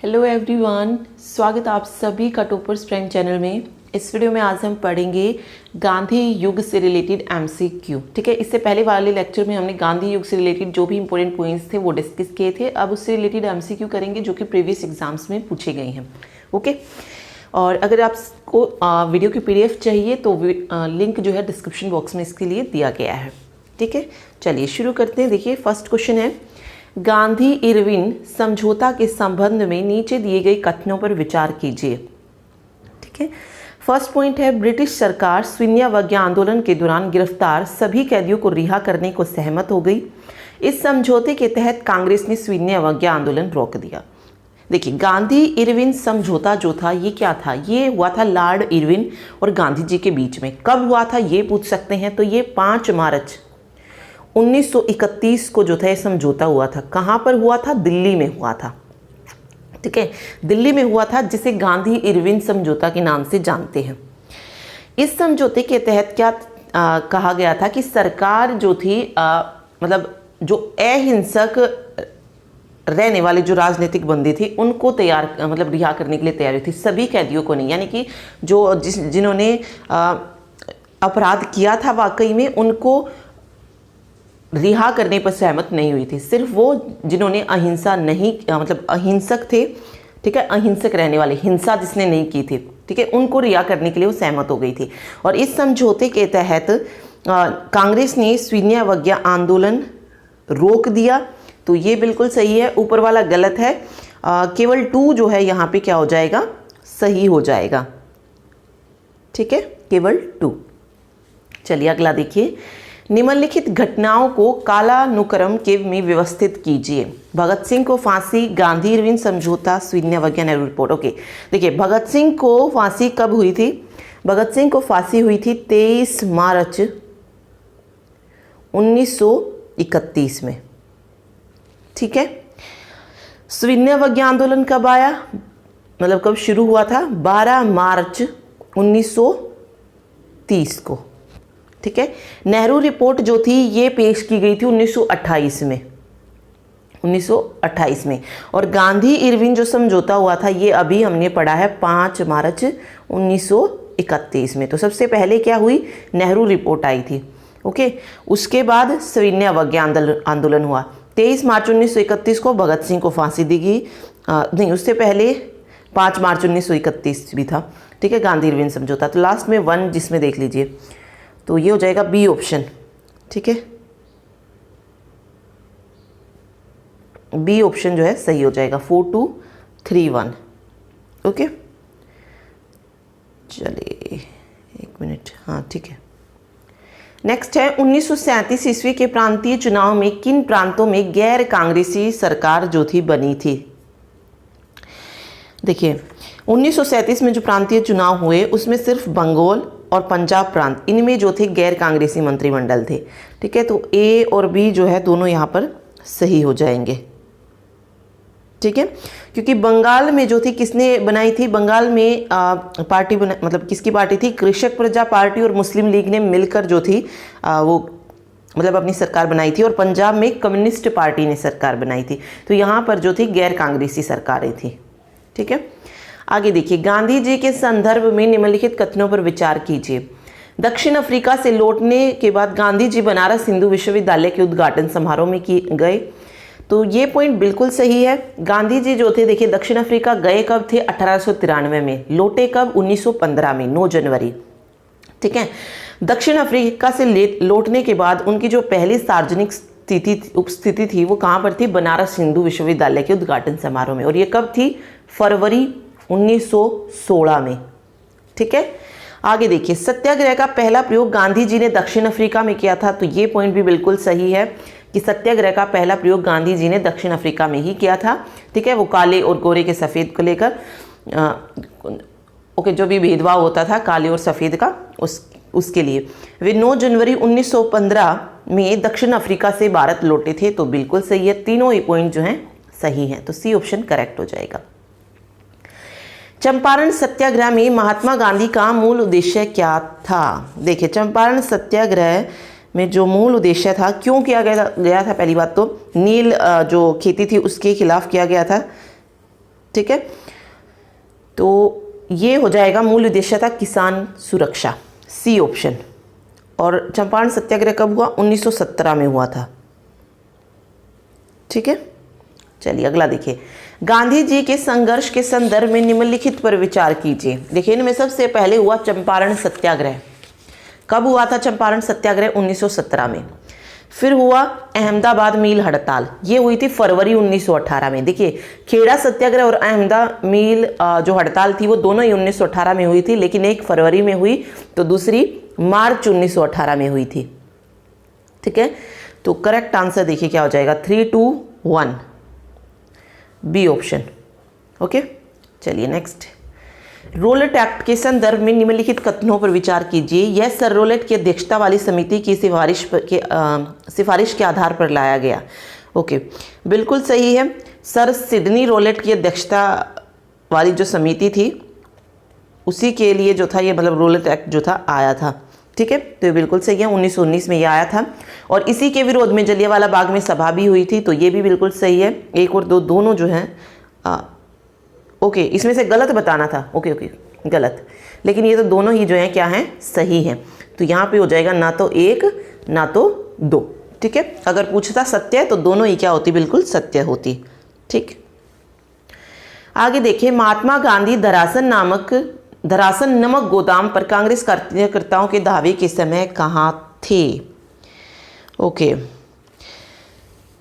Hello everyone, स्वागत आप सभी का टॉपर्स फ्रेंड चैनल में। इस वीडियो में आज हम पढ़ेंगे गांधी युग से रिलेटेड एमसीक्यू। ठीक है, इससे पहले वाले लेक्चर में हमने गांधी युग से रिलेटेड जो भी इंपॉर्टेंट पॉइंट्स थे वो डिस्कस किए थे। अब उससे रिलेटेड एमसीक्यू करेंगे जो कि प्रीवियस एग्जाम्स में पूछे गए हैं। ओके, और अगर आपको वीडियो की PDF चाहिए तो लिंक जो है डिस्क्रिप्शन बॉक्स में इसके लिए दिया गया है। ठीक है, चलिए शुरू करते हैं। देखिए, फर्स्ट क्वेश्चन है, गांधी इरविन समझौता के संबंध में नीचे दिए गए कथनों पर विचार कीजिए। ठीक है, फर्स्ट पॉइंट है, ब्रिटिश सरकार शून्यावज्ञा आंदोलन के दौरान गिरफ्तार सभी कैदियों को रिहा करने को सहमत हो गई। इस समझौते के तहत कांग्रेस ने शून्यावज्ञा आंदोलन रोक दिया। देखिए, गांधी इरविन समझौता जो था ये क्या था? ये हुआ था लॉर्ड इरविन और गांधी जी के बीच में। कब हुआ था ये पूछ सकते हैं। तो ये 5 मार्च 1931 को जो था ये समझौता हुआ था। कहाँ पर हुआ था? दिल्ली में हुआ था। ठीक है, दिल्ली में हुआ था, जिसे गांधी इरविन समझौता के नाम से जानते हैं। इस समझौते के तहत क्या कहा गया था कि सरकार जो थी मतलब जो अहिंसक रहने वाले जो राजनीतिक बंदी थी उनको रिहा करने के लिए तैयार थी, सभी कैदियों को नहीं। यानी कि जो जिन्होंने अपराध किया था वाकई में उनको रिहा करने पर सहमत नहीं हुई थी। सिर्फ वो जिन्होंने अहिंसा नहीं अहिंसक थे, ठीक है, अहिंसक रहने वाले, हिंसा जिसने नहीं की थी, ठीक है, उनको रिहा करने के लिए वो सहमत हो गई थी। और इस समझौते के तहत कांग्रेस ने शून्यावज्ञा आंदोलन रोक दिया। तो ये बिल्कुल सही है, ऊपर वाला गलत है। केवल 2 जो है यहाँ पे क्या हो जाएगा? सही हो जाएगा। ठीक है, केवल 2। चलिए अगला देखिए, निम्नलिखित घटनाओं को कालानुक्रम के में व्यवस्थित कीजिए। भगत सिंह को फांसी, गांधी इरविन समझौता, शून्यावज्ञा नेहरू रिपोर्ट। ओके, देखिए, भगत सिंह को फांसी कब हुई थी? भगत सिंह को फांसी हुई थी 23 मार्च 1931 में। ठीक है, शून्यावज्ञा आंदोलन कब आया, मतलब कब शुरू हुआ था? 12 मार्च 1930 को। ठीक है, नेहरू रिपोर्ट जो थी ये पेश की गई थी 1928 में। और गांधी इरविन जो समझौता हुआ था ये अभी हमने पढ़ा है 5 मार्च 1931 में। तो सबसे पहले क्या हुई? नेहरू रिपोर्ट आई थी। ओके, उसके बाद शून्यावज्ञा आंदोलन हुआ। 23 मार्च 1931 को भगत सिंह को फांसी दी गई। नहीं, उससे पहले 5 मार्च 1931 भी था। ठीक है, गांधी इरविन समझौता। तो लास्ट में 1 जिसमें देख लीजिए, तो ये हो जाएगा बी ऑप्शन। ठीक है, बी ऑप्शन जो है सही हो जाएगा, 4231। ओके, चलिए 1 मिनट। हाँ, ठीक है। नेक्स्ट है, 1937 ईस्वी के प्रांतीय चुनाव में किन प्रांतों में गैर कांग्रेसी सरकार जो थी बनी थी? देखिए, 1937 में जो प्रांतीय चुनाव हुए उसमें सिर्फ बंगाल और पंजाब प्रांत, इनमें जो थे गैर कांग्रेसी मंत्रिमंडल थे। ठीक है, तो ए और बी जो है दोनों यहाँ पर सही हो जाएंगे। ठीक है, क्योंकि बंगाल में जो थी किसने बनाई थी? बंगाल में पार्टी किसकी पार्टी थी? कृषक प्रजा पार्टी और मुस्लिम लीग ने मिलकर जो थी वो अपनी सरकार बनाई थी। और पंजाब में कम्युनिस्ट पार्टी ने सरकार बनाई थी। तो यहाँ पर जो थी गैर कांग्रेसी सरकारें थी। ठीक है, आगे देखिए, गांधी जी के संदर्भ में निम्नलिखित कथनों पर विचार कीजिए। दक्षिण अफ्रीका से लौटने के बाद गांधी जी बनारस हिंदू विश्वविद्यालय के उद्घाटन समारोह में गए। तो ये पॉइंट बिल्कुल सही है। गांधी जी जो थे, देखिए, दक्षिण अफ्रीका गए कब थे? 1893 में। लौटे कब? 1915 में, 9 जनवरी। ठीक है, दक्षिण अफ्रीका से लौटने के बाद उनकी जो पहली सार्वजनिक उपस्थिति थी वो कहाँ पर थी? बनारस हिंदू विश्वविद्यालय के उद्घाटन समारोह में। और ये कब थी? फरवरी 1916 में। ठीक है, आगे देखिए, सत्याग्रह का पहला प्रयोग गांधी जी ने दक्षिण अफ्रीका में किया था। तो ये पॉइंट भी बिल्कुल सही है कि सत्याग्रह का पहला प्रयोग गांधी जी ने दक्षिण अफ्रीका में ही किया था। ठीक है, वो काले और गोरे के सफ़ेद को लेकर ओके, जो भी भेदभाव होता था काले और सफ़ेद का, उसके लिए वे 9 जनवरी 1915 में दक्षिण अफ्रीका से भारत लौटे थे। तो बिल्कुल सही है, तीनों ही पॉइंट जो हैं सही हैं। तो सी ऑप्शन करेक्ट हो जाएगा। चंपारण सत्याग्रह में महात्मा गांधी का मूल उद्देश्य क्या था? देखिए, चंपारण सत्याग्रह में जो मूल उद्देश्य था, क्यों किया गया था? पहली बात तो नील जो खेती थी उसके खिलाफ किया गया था। ठीक है, तो ये हो जाएगा मूल उद्देश्य था किसान सुरक्षा, सी ऑप्शन। और चंपारण सत्याग्रह कब हुआ? 1917 में हुआ था। ठीक है, चलिए अगला देखिए, गांधी जी के संघर्ष के संदर्भ में निम्नलिखित पर विचार कीजिए। देखिए इनमें सबसे पहले हुआ चंपारण सत्याग्रह। कब हुआ था चंपारण सत्याग्रह? 1917 में। फिर हुआ अहमदाबाद मील हड़ताल, ये हुई थी फरवरी 1918 में। देखिए खेड़ा सत्याग्रह और अहमदाबाद मील जो हड़ताल थी वो दोनों ही 1918 में हुई थी, लेकिन एक फरवरी में हुई तो दूसरी मार्च 1918 में हुई थी। ठीक है, तो करेक्ट आंसर देखिए क्या हो जाएगा, 3, 2, 1, बी ऑप्शन। ओके, चलिए नेक्स्ट, रोलेट एक्ट के संदर्भ में निम्नलिखित कथनों पर विचार कीजिए। यह सर रोलेट की अध्यक्षता वाली समिति की सिफारिश के आधार पर लाया गया। ओके, बिल्कुल सही है। सर सिडनी रोलेट की अध्यक्षता वाली जो समिति थी उसी के लिए जो था ये मतलब रोलेट एक्ट जो था आया था। ठीक है, तो ये बिल्कुल सही है, 1919 में ये आया था और इसी के विरोध में जलियांवाला बाग में सभा भी हुई थी, तो ये भी बिल्कुल सही है। 1 और 2 दोनों जो हैं ओके, इसमें से गलत बताना था। ओके गलत, लेकिन ये तो दोनों ही जो हैं क्या हैं, सही हैं। तो यहाँ पे हो जाएगा ना तो 1 ना तो 2। ठीक है, अगर पूछता सत्य है तो दोनों ही क्या होती, बिल्कुल सत्य होती। ठीक, आगे देखिए, महात्मा गांधी धरासन नमक गोदाम पर कांग्रेस कार्यकर्ताओं के दावे के समय कहाँ थे? ओके,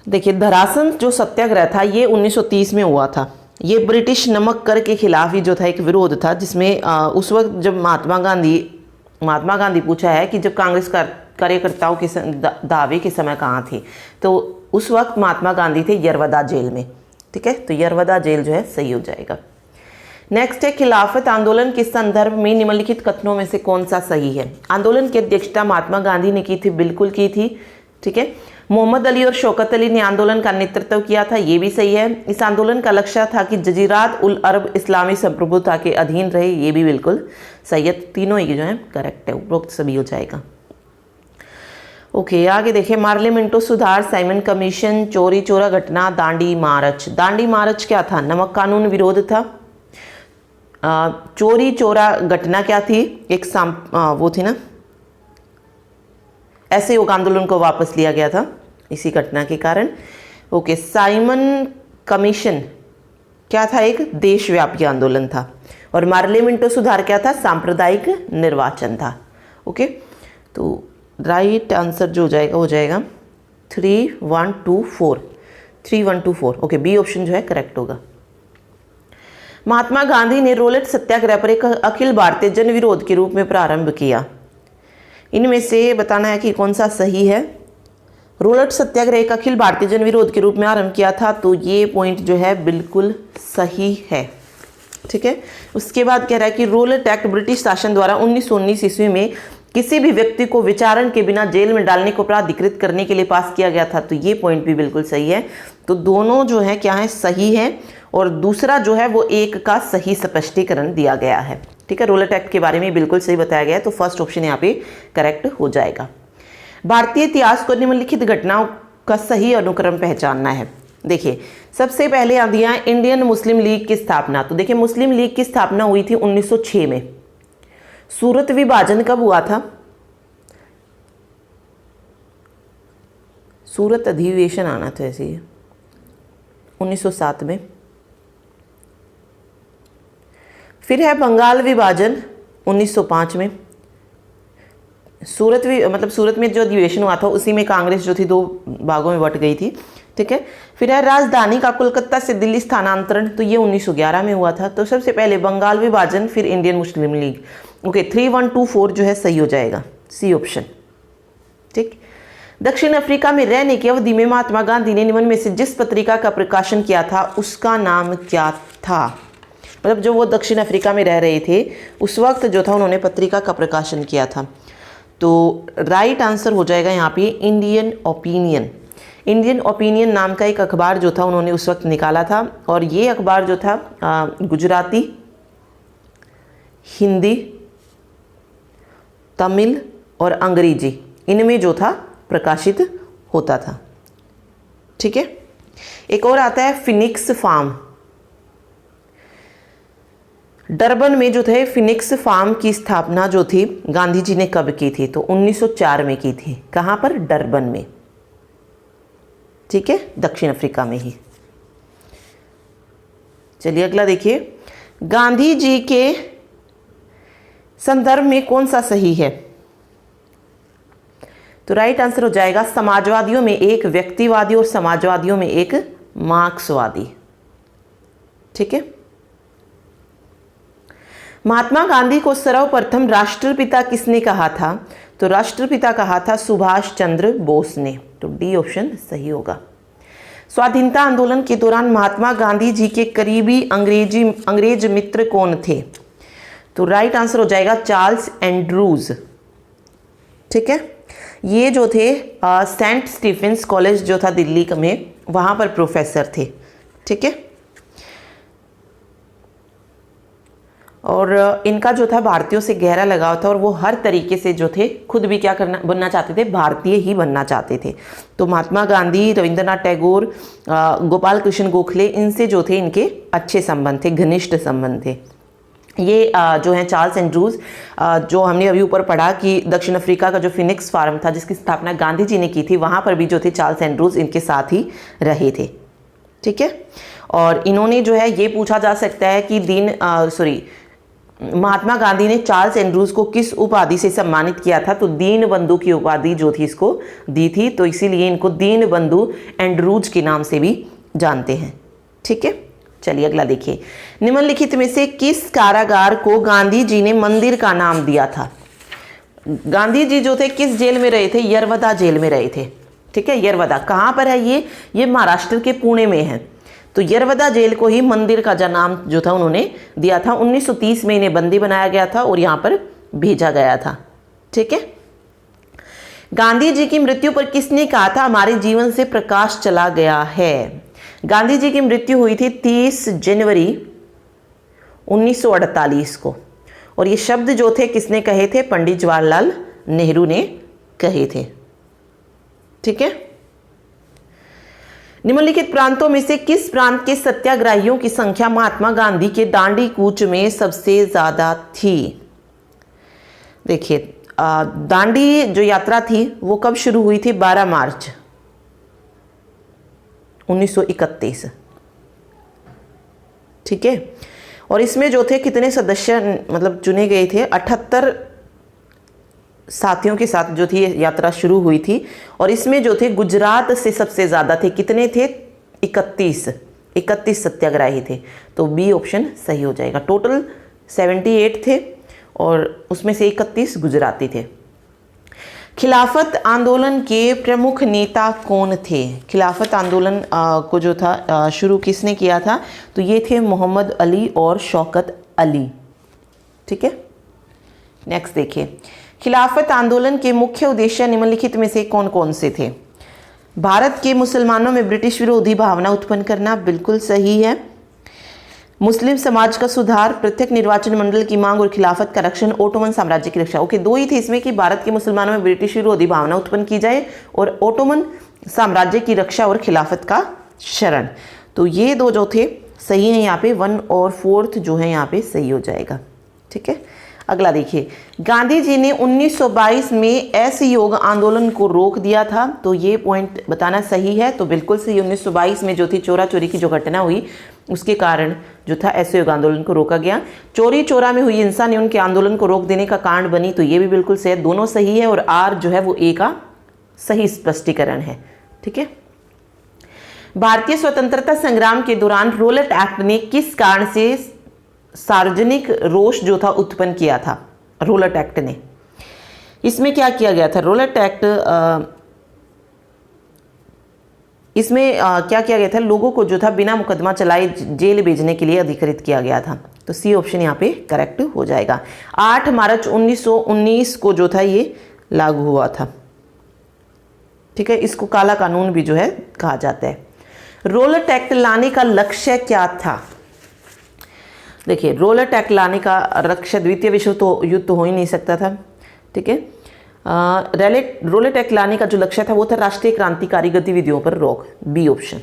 देखिए धरासन जो सत्याग्रह था ये 1930 में हुआ था। ये ब्रिटिश नमक कर के खिलाफ ही जो था एक विरोध था, जिसमें उस वक्त जब महात्मा गांधी पूछा है कि जब कांग्रेस कार्यकर्ताओं के दावे के समय कहाँ थे, तो उस वक्त महात्मा गांधी थे यरवदा जेल में। ठीक है, तो यरवदा जेल जो है सही हो जाएगा। नेक्स्ट है, खिलाफत आंदोलन के संदर्भ में निम्नलिखित कथनों में से कौन सा सही है? आंदोलन की अध्यक्षता महात्मा गांधी ने की थी, बिल्कुल की थी। ठीक है, मोहम्मद अली और शौकत अली ने आंदोलन का नेतृत्व किया था, ये भी सही है। इस आंदोलन का लक्ष्य था कि जजीरात उल अरब इस्लामी संप्रभुता के अधीन रहे, ये भी बिल्कुल सही है। तीनों ही जो है करेक्ट है, उपरोक्त सभी हो जाएगा। ओके, आगे देखिए, मार्ले मिंटो सुधार, साइमन कमीशन, चोरी चोरा घटना, दांडी मार्च। दांडी मार्च क्या था? नमक कानून विरोध था। चोरी चोरा घटना क्या थी? एक वो थी ना, ऐसे योग आंदोलन को वापस लिया गया था इसी घटना के कारण। ओके, साइमन कमीशन क्या था? एक देशव्यापी आंदोलन था। और मार्ले मिंटो सुधार क्या था? सांप्रदायिक निर्वाचन था। ओके, तो राइट आंसर जो हो जाएगा 3124, 3124। ओके, बी ऑप्शन जो है करेक्ट होगा। महात्मा गांधी ने रोलेट सत्याग्रह पर एक अखिल भारतीय जन विरोध के रूप में प्रारंभ किया। इनमें से बताना है कि कौन सा सही है। रोलेट सत्याग्रह एक अखिल भारतीय जन विरोध के रूप में आरंभ किया था, तो ये पॉइंट जो है बिल्कुल सही है। ठीक है, उसके बाद कह रहा है कि रोलेट एक्ट ब्रिटिश शासन द्वारा 1919 ईस्वी में किसी भी व्यक्ति को विचारण के बिना जेल में डालने को प्राधिकृत करने के लिए पास किया गया था, तो ये पॉइंट भी बिल्कुल सही है। तो दोनों जो है क्या है, सही है। और दूसरा जो है वो एक का सही स्पष्टीकरण दिया गया है। ठीक है, रोलेट एक्ट के बारे में बिल्कुल सही बताया गया है, तो फर्स्ट ऑप्शन यहाँ पे करेक्ट हो जाएगा। भारतीय इतिहास को निम्नलिखित घटनाओं का सही अनुक्रम पहचानना है। देखिए सबसे पहले आ दिया इंडियन मुस्लिम लीग की स्थापना। तो देखिए मुस्लिम लीग की स्थापना हुई थी 1906 में। सूरत विभाजन कब हुआ था? सूरत अधिवेशन आना था ऐसे ही 1907 में। फिर है बंगाल विभाजन 1905 में। सूरत में जो अधिवेशन हुआ था उसी में कांग्रेस जो थी 2 भागों में बट गई थी। ठीक है, फिर है राजधानी का कोलकाता से दिल्ली स्थानांतरण, तो ये 1911 में हुआ था। तो सबसे पहले बंगाल विभाजन, फिर इंडियन मुस्लिम लीग। ओके, 3124 जो है सही हो जाएगा, सी ऑप्शन। ठीक, दक्षिण अफ्रीका में रहने की अवधि में महात्मा गांधी ने निम्न में से जिस पत्रिका का प्रकाशन किया था उसका नाम क्या था? मतलब जो वो दक्षिण अफ्रीका में रह रहे थे उस वक्त जो था उन्होंने पत्रिका का प्रकाशन किया था। तो राइट आंसर हो जाएगा यहाँ पे इंडियन ओपिनियन। इंडियन ओपिनियन नाम का एक अखबार जो था उन्होंने उस वक्त निकाला था, और ये अखबार जो था गुजराती, हिंदी, तमिल और अंग्रेजी इनमें जो था प्रकाशित होता था। ठीक है, एक और आता है फिनिक्स फार्म। डरबन में जो थे फिनिक्स फार्म की स्थापना जो थी गांधी जी ने कब की थी? तो 1904 में की थी। कहाँ पर? डरबन में। ठीक है, दक्षिण अफ्रीका में ही। चलिए अगला देखिए, गांधी जी के संदर्भ में कौन सा सही है? तो राइट आंसर हो जाएगा समाजवादियों में एक व्यक्तिवादी और समाजवादियों में एक मार्क्सवादी। ठीक है। महात्मा गांधी को सर्वप्रथम राष्ट्रपिता किसने कहा था? तो राष्ट्रपिता कहा था सुभाष चंद्र बोस ने। तो डी ऑप्शन सही होगा। स्वाधीनता आंदोलन के दौरान महात्मा गांधी जी के करीबी अंग्रेज मित्र कौन थे? तो राइट आंसर हो जाएगा चार्ल्स एंड्रूज। ठीक है, ये जो थे सेंट स्टीफेंस कॉलेज जो था दिल्ली में, वहां पर प्रोफेसर थे। ठीक है, और इनका जो था भारतीयों से गहरा लगाव था और वो हर तरीके से जो थे खुद भी क्या बनना चाहते थे? भारतीय ही बनना चाहते थे। तो महात्मा गांधी, रविंद्रनाथ टैगोर, गोपाल कृष्ण गोखले, इनसे जो थे इनके अच्छे संबंध थे, घनिष्ठ संबंध थे। ये जो है चार्ल्स एंड्रूज, जो हमने अभी ऊपर पढ़ा कि दक्षिण अफ्रीका का जो फिनिक्स फार्म था जिसकी स्थापना गांधी जी ने की थी, वहाँ पर भी जो थे चार्ल्स एंड्रूज इनके साथ ही रहे थे। ठीक है, और इन्होंने जो है ये पूछा जा सकता है कि महात्मा गांधी ने चार्ल्स एंड्रूज को किस उपाधि से सम्मानित किया था? तो दीन बंधु की उपाधि जो थी इसको दी थी, तो इसीलिए इनको दीन बंधु एंड्रूज के नाम से भी जानते हैं। ठीक है, चलिए अगला देखिए, निम्नलिखित में से किस कारागार को गांधी जी ने मंदिर का नाम दिया था? गांधी जी जो थे किस जेल में रहे थे? यरवदा जेल में रहे थे। ठीक है, यरवदा कहाँ पर है? ये महाराष्ट्र के पुणे में है। तो यरवदा जेल को ही मंदिर का नाम जो था उन्होंने दिया था। 1930 में इन्हें बंदी बनाया गया था और यहाँ पर भेजा गया था। ठीक है, गांधी जी की मृत्यु पर किसने कहा था हमारे जीवन से प्रकाश चला गया है? गांधी जी की मृत्यु हुई थी 30 जनवरी 1948 को, और ये शब्द जो थे किसने कहे थे? पंडित जवाहरलाल नेहरू ने कहे थे। ठीक है, निम्नलिखित प्रांतों में से किस प्रांत के सत्याग्रहियों की संख्या महात्मा गांधी के दांडी कूच में सबसे ज्यादा थी? देखिए, दांडी जो यात्रा थी वो कब शुरू हुई थी? 12 मार्च 1931। ठीक है, और इसमें जो थे कितने सदस्य मतलब चुने गए थे? 78 साथियों के साथ जो थी यात्रा शुरू हुई थी, और इसमें जो थे गुजरात से सबसे ज़्यादा थे। कितने थे? 31 सत्याग्रही थे। तो बी ऑप्शन सही हो जाएगा। टोटल 78 थे और उसमें से 31 गुजराती थे। खिलाफत आंदोलन के प्रमुख नेता कौन थे? खिलाफत आंदोलन को जो था शुरू किसने किया था? तो ये थे मोहम्मद अली और शौकत अली। ठीक है, नेक्स्ट देखिए, खिलाफत आंदोलन के मुख्य उद्देश्य निम्नलिखित में से कौन कौन से थे? भारत के मुसलमानों में ब्रिटिश विरोधी भावना उत्पन्न करना, बिल्कुल सही है। मुस्लिम समाज का सुधार, पृथक निर्वाचन मंडल की मांग और खिलाफत का रक्षण, ओटोमन साम्राज्य की रक्षा। ओके, दो ही थे इसमें कि भारत के मुसलमानों में ब्रिटिश विरोधी भावना उत्पन्न की जाए और ओटोमन साम्राज्य की रक्षा और खिलाफत का शरण। तो ये दो जो थे सही है यहाँ पे। 1 और 4 जो है यहाँ पे सही हो जाएगा। ठीक है, अगला देखिए, गांधी जी ने 1922 में असहयोग आंदोलन को रोक दिया था। तो ये पॉइंट बताना सही है। तो बिल्कुल सही, 1922 में जो थी चोरा चोरी की जो घटना हुई उसके कारण जो था असहयोग आंदोलन को रोका गया। चोरी चोरा में हुई हिंसा ने उनके आंदोलन को रोक देने का कारण बनी। तो ये भी बिल्कुल सही है, दोनों सही है, और आर जो है वो ए का सही स्पष्टीकरण है। ठीक है, भारतीय स्वतंत्रता संग्राम के दौरान रोलेट एक्ट ने किस कारण से सार्वजनिक रोष जो था उत्पन्न किया था? रोलेट एक्ट ने, इसमें क्या किया गया था? रोलेट एक्ट इसमें क्या किया गया था? लोगों को जो था बिना मुकदमा चलाए जेल भेजने के लिए अधिकृत किया गया था। तो सी ऑप्शन यहाँ पे करेक्ट हो जाएगा। 8 मार्च 1919 को जो था ये लागू हुआ था। ठीक है, इसको काला कानून भी जो है कहा जाता है। रोलेट एक्ट लाने का लक्ष्य क्या था? देखिए, रोलेट एक्ट लाने का लक्ष्य द्वितीय विश्व युद्ध तो हो ही नहीं सकता था। ठीक है, रोलेट एक्ट लाने का जो लक्ष्य था वो था राष्ट्रीय क्रांतिकारी गतिविधियों पर रोक, बी ऑप्शन।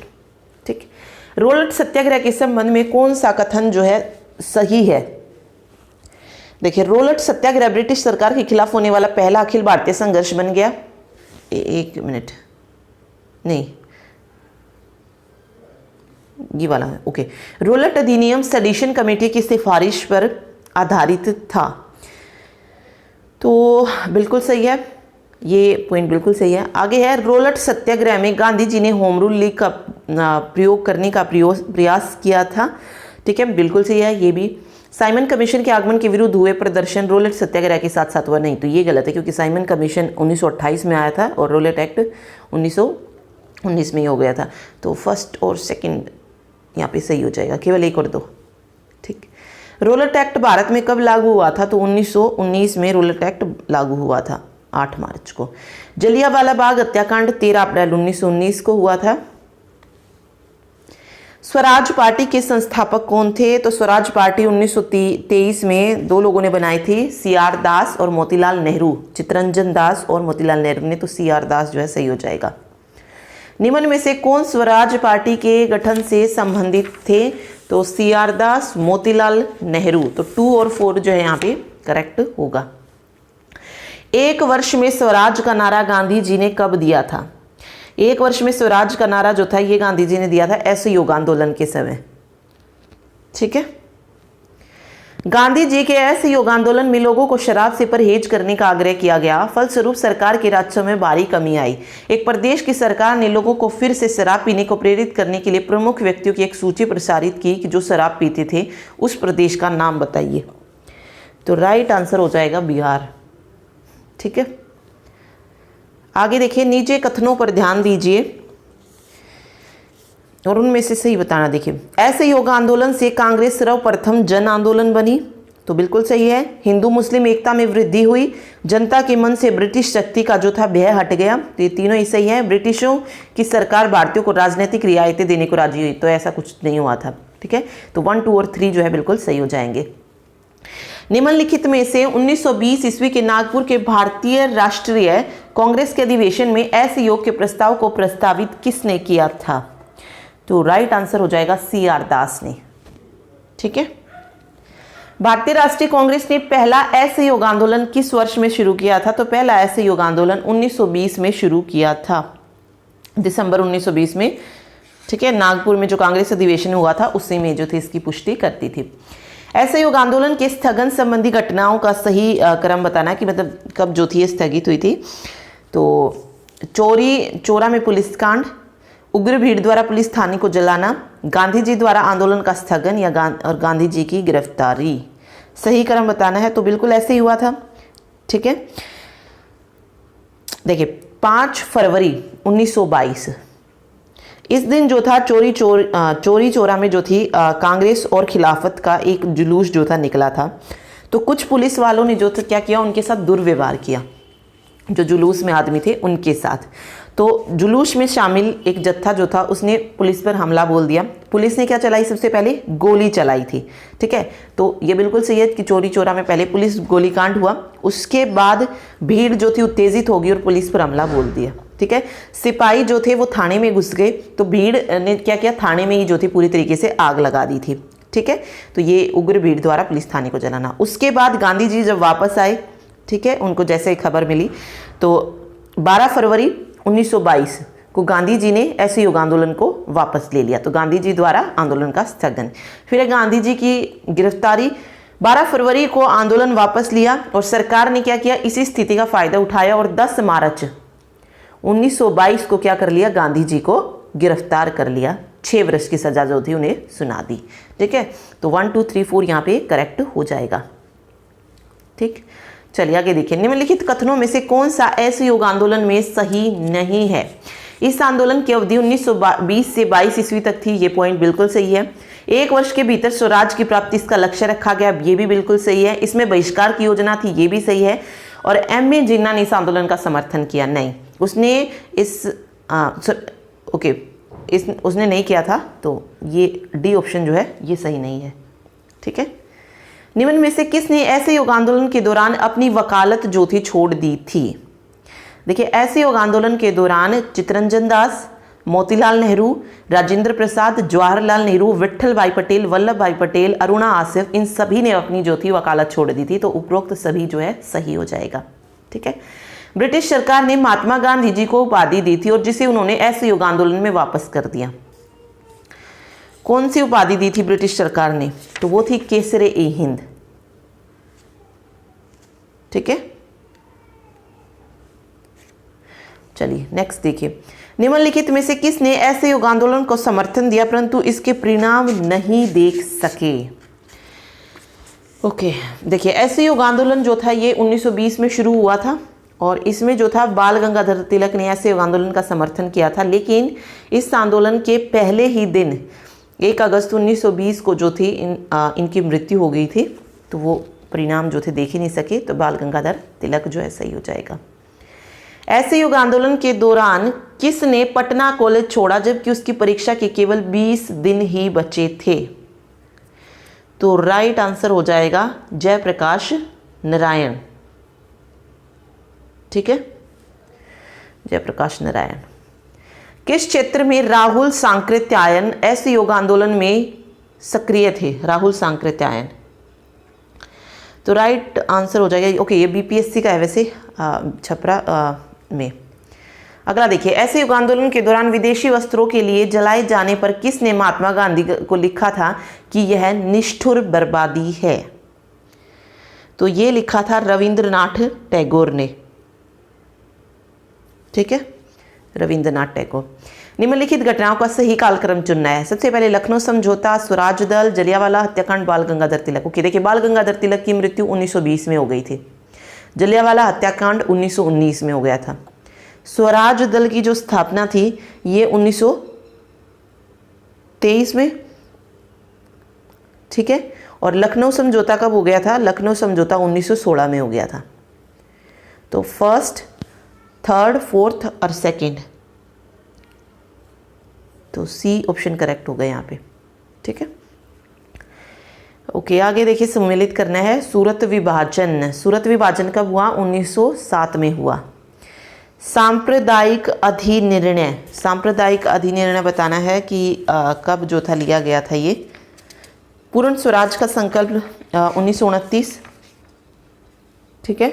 ठीक, रोलेट सत्याग्रह के संबंध में कौन सा कथन जो है सही है? देखिए, रोलट सत्याग्रह ब्रिटिश सरकार के खिलाफ होने वाला पहला अखिल भारतीय संघर्ष बन गया। एक मिनट, नहीं ये वाला है, ओके। रोलट अधिनियम सेडिशन कमेटी की सिफारिश पर आधारित था। तो बिल्कुल सही है, ये पॉइंट बिल्कुल सही है। आगे है, रोलट सत्याग्रह में गांधी जी ने होम रूल लीग का प्रयोग करने का प्रयास किया था। ठीक है, बिल्कुल सही है ये भी। साइमन कमीशन के आगमन के विरुद्ध हुए प्रदर्शन रोलट सत्याग्रह के साथ साथ हुआ, नहीं तो ये गलत है, क्योंकि साइमन कमीशन 1928 में आया था और रोलट एक्ट 1919 में ही हो गया था। तो फर्स्ट और सेकंड यहाँ पे सही हो जाएगा, केवल एक और दो। ठीक, रोलट एक्ट भारत में कब लागू हुआ था? तो 1919 में रोलट एक्ट लागू हुआ था, 8 मार्च को। जलियांवाला बाग हत्याकांड 13 अप्रैल 1919 को हुआ था। स्वराज पार्टी के संस्थापक कौन थे? तो स्वराज पार्टी 1923 में 2 लोगों ने बनाई थी, CR दास और मोतीलाल नेहरू। चित्तरंजन दास और मोतीलाल नेहरू ने, तो CR दास जो है सही हो जाएगा। निम्न में से कौन स्वराज पार्टी के गठन से संबंधित थे? तो CR दास, मोतीलाल नेहरू। तो 2 और 4 जो है यहाँ पे करेक्ट होगा। एक वर्ष में स्वराज का नारा गांधी जी ने कब दिया था? एक वर्ष में स्वराज का नारा जो था ये गांधी जी ने दिया था असहयोग आंदोलन के समय। ठीक है, गांधी जी के असहयोग आंदोलन में लोगों को शराब से परहेज करने का आग्रह किया गया। फलस्वरूप सरकार के राजस्व में भारी कमी आई। एक प्रदेश की सरकार ने लोगों को फिर से शराब पीने को प्रेरित करने के लिए प्रमुख व्यक्तियों की एक सूची प्रसारित की कि जो शराब पीते थे। उस प्रदेश का नाम बताइए। तो राइट आंसर हो जाएगा बिहार। ठीक है, आगे देखिए, नीचे कथनों पर ध्यान दीजिए और उनमें से सही बताना। देखिए, असहयोग आंदोलन से कांग्रेस सर्वप्रथम जन आंदोलन बनी। तो बिल्कुल सही है। हिंदू मुस्लिम एकता में वृद्धि हुई। जनता के मन से ब्रिटिश शक्ति का जो था भय हट गया। तो ये तीनों ही सही है। ब्रिटिशों की सरकार भारतीयों को राजनीतिक रियायतें देने को राजी हुई। तो ऐसा कुछ नहीं हुआ था। ठीक है, तो 1, 2 और 3 जो है बिल्कुल सही हो जाएंगे। निम्नलिखित में से 1920 ईस्वी के नागपुर के भारतीय राष्ट्रीय कांग्रेस के अधिवेशन में असहयोग के प्रस्ताव को प्रस्तावित किसने किया था? तो राइट आंसर हो जाएगा CR दास ने। ठीक है, भारतीय राष्ट्रीय कांग्रेस ने पहला असहयोग आंदोलन किस वर्ष में शुरू किया था? तो पहला असहयोग आंदोलन 1920 में शुरू किया था, दिसंबर 1920 में। ठीक है, नागपुर में जो कांग्रेस अधिवेशन हुआ था उसी में जो थी इसकी पुष्टि करती थी। असहयोग आंदोलन के स्थगन संबंधी घटनाओं का सही क्रम बताना, कि मतलब कब जो थी स्थगित हुई थी। तो चोरा में पुलिस कांड, उग्र भीड़ द्वारा पुलिस थाने को जलाना, गांधी जी द्वारा आंदोलन का स्थगन और गांधी जी की गिरफ्तारी। सही क्रम बताना है। तो बिल्कुल ऐसे ही हुआ था। ठीक है, देखिए 5 फरवरी 1922 इस दिन जो था चोरी चोरा में जो थी कांग्रेस और खिलाफत का एक जुलूस जो था निकला था। तो कुछ पुलिस वालों ने जो था क्या किया, उनके साथ दुर्व्यवहार किया, जो जुलूस में आदमी थे उनके साथ। तो जुलूस में शामिल एक जत्था जो था उसने पुलिस पर हमला बोल दिया। पुलिस ने क्या चलाई? सबसे पहले गोली चलाई थी। ठीक है, तो ये बिल्कुल सही है कि चोरी चोरा में पहले पुलिस गोलीकांड हुआ, उसके बाद भीड़ जो थी उत्तेजित होगी और पुलिस पर हमला बोल दिया। ठीक है, सिपाही जो थे वो थाने में घुस गए, तो भीड़ ने क्या किया, थाने में ही जो थी पूरी तरीके से आग लगा दी थी। ठीक है, तो ये उग्र भीड़ द्वारा पुलिस थाने को जलाना। उसके बाद गांधी जी जब वापस आए, ठीक है, उनको जैसे खबर मिली, तो 12 फरवरी 1922 को गांधी जी ने असहयोग आंदोलन को वापस ले लिया। तो गांधी जी द्वारा आंदोलन का स्थगन। फिर गांधी जी की गिरफ्तारी, 12 फरवरी को आंदोलन वापस लिया और सरकार ने क्या किया, इसी स्थिति का फायदा उठाया और 10 मार्च 1922 को क्या कर लिया, गांधी जी को गिरफ्तार कर लिया। 6 वर्ष की सजा जो थी उन्हें सुना दी। ठीक है, तो 1, 2, 3, 4 यहाँ पे करेक्ट हो जाएगा। ठीक, चलिए आगे देखिए। निम्नलिखित कथनों में से कौन सा असहयोग आंदोलन में सही नहीं है? इस आंदोलन की अवधि 1920 से 22 ईस्वी तक थी। ये पॉइंट बिल्कुल सही है। 1 वर्ष के भीतर स्वराज की प्राप्ति इसका लक्ष्य रखा गया, ये भी बिल्कुल सही है। इसमें बहिष्कार की योजना थी, ये भी सही है। और M.A. जिन्ना ने इस आंदोलन का समर्थन किया, नहीं, उसने उसने नहीं किया था। तो ये D ऑप्शन जो है ये सही नहीं है। ठीक है, निम्न में से किसने असहयोग आंदोलन के दौरान अपनी वकालत जो थी छोड़ दी थी? देखिए, असहयोग आंदोलन के दौरान चित्तरंजन दास, मोतीलाल नेहरू, राजेंद्र प्रसाद, जवाहरलाल नेहरू, विट्ठल भाई पटेल, वल्लभ भाई पटेल, अरुणा आसिफ, इन सभी ने अपनी जो थी वकालत छोड़ दी थी। तो उपरोक्त सभी जो है सही हो जाएगा। ठीक है। ब्रिटिश सरकार ने महात्मा गांधी जी को उपाधि दी थी और जिसे उन्होंने असहयोग आंदोलन में वापस कर दिया। कौन सी उपाधि दी थी ब्रिटिश सरकार ने? तो वो थी केसरे ए हिंद। ठीक है। चलिए नेक्स्ट देखिए, निम्नलिखित में से किसने असहयोग आंदोलन को समर्थन दिया परंतु इसके परिणाम नहीं देख सके? ओके देखिए, असहयोग आंदोलन जो था ये 1920 में शुरू हुआ था और इसमें जो था बाल गंगाधर तिलक ने असहयोग आंदोलन का समर्थन किया था, लेकिन इस आंदोलन के पहले ही दिन 1 अगस्त 1920 को जो थी इनकी मृत्यु हो गई थी। तो वो परिणाम जो थे देख ही नहीं सके, तो बाल गंगाधर तिलक जो है सही हो जाएगा। असहयोग आंदोलन के दौरान किसने पटना कॉलेज छोड़ा जबकि उसकी परीक्षा के केवल 20 दिन ही बचे थे? तो राइट आंसर हो जाएगा जयप्रकाश नारायण। ठीक है, जयप्रकाश नारायण। किस क्षेत्र में राहुल सांकृत्यायन असहयोग आंदोलन में सक्रिय थे? राहुल सांकृत्यायन। तो राइट आंसर हो जाएगा, ओके ये बीपीएससी का है वैसे, छपरा में। अगला देखिए, असहयोग आंदोलन के दौरान विदेशी वस्त्रों के लिए जलाए जाने पर किसने महात्मा गांधी को लिखा था कि यह निष्ठुर बर्बादी है? तो ये लिखा था रविंद्रनाथ टैगोर ने। ठीक है, रविंद्रनाथ टैगोर। निम्नलिखित घटनाओं का सही कालक्रम चुनना है। सबसे पहले लखनऊ समझौता, स्वराज दल, जलियांवाला हत्याकांड, बाल गंगाधर तिलक। ओके देखिए, बाल गंगाधर तिलक की मृत्यु 1920 में हो गई थी। जलियांवाला हत्याकांड 1919 में हो गया था। स्वराज दल की जो स्थापना थी ये 1923 में। ठीक है, और लखनऊ समझौता कब हो गया था? लखनऊ समझौता 1916 में हो गया था। तो फर्स्ट, थर्ड, फोर्थ और सेकंड, तो सी ऑप्शन करेक्ट होगा यहाँ पे। ठीक है, ओके आगे देखिए, सम्मिलित करना है। सूरत विभाजन। सूरत विभाजन कब हुआ? 1907 में हुआ। सांप्रदायिक अधिनिर्णय। सांप्रदायिक अधिनिर्णय बताना है कि कब जो था लिया गया था ये। पूर्ण स्वराज का संकल्प 1929। ठीक है,